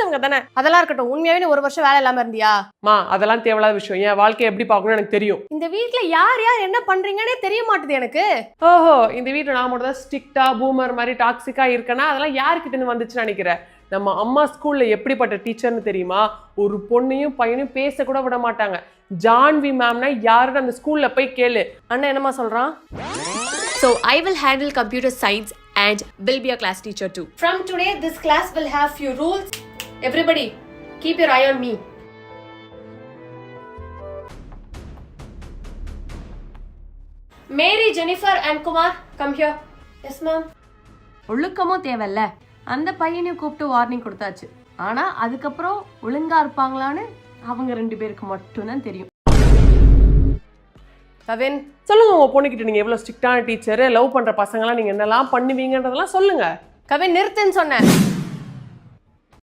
பசங்க தானே. அதெல்லாம் இருக்கட்டும், உண்மையாவே ஒரு வருஷம் வேலை இல்லாம இருந்தியா? அதெல்லாம் தேவையில்லாத விஷயம். என் வாழ்க்கையை எப்படி பார்க்கணும்னு எனக்கு தெரியும். இந்த வீட்ல யார் யார் என்ன பண்றீங்கன்னே தெரிய மாட்டுது எனக்கு. ஓஹோ, இந்த வீட்டுல நான் மட்டும் தான் ஸ்ட்ரிக்டா பூமர் மாதிரி டாக்ஸிக்கா இருக்கேன்னா அதெல்லாம் யாருக்கிட்ட இருந்து வந்துச்சுன்னு நினைக்கிறேன்? நம்ம அம்மா ஸ்கூல்ல எப்படிப்பட்ட டீச்சர்னு தெரியுமா? ஒரு பொண்ணையும் பையனையும் பேச கூட விட மாட்டாங்க. ஜான்வி மேம்னா யாருன்னு அந்த ஸ்கூல்ல போய் கேளு. அண்ணா என்னமா சொல்றான்? So I will handle computer science and will be a class teacher too. From today this class will have few rules. Everybody keep your eye on me. Mary, Jennifer and Kumar, come here. Yes ma'am. ஒழுக்கமும் தேவையில்ல. அந்த பையனையும் கூப்பிட்டு warning கொடுத்தாச்சு. ஆனா அதுக்கப்புறம் ஒழுங்கா இருப்பாங்களான்னு அவங்க 2 பேருக்கு மட்டும்தான் தெரியும். கவின், சொல்லுங்க, உங்க பொண்ணுகிட்ட நீங்க எவ்வளவு ஸ்ட்ரிக்டான டீச்சர், லவ் பண்ற பசங்கலாம் நீங்க என்னெல்லாம் பண்ணுவீங்கன்றதெல்லாம் சொல்லுங்க. கவின் நிறுத்துன்னு சொன்னேன்.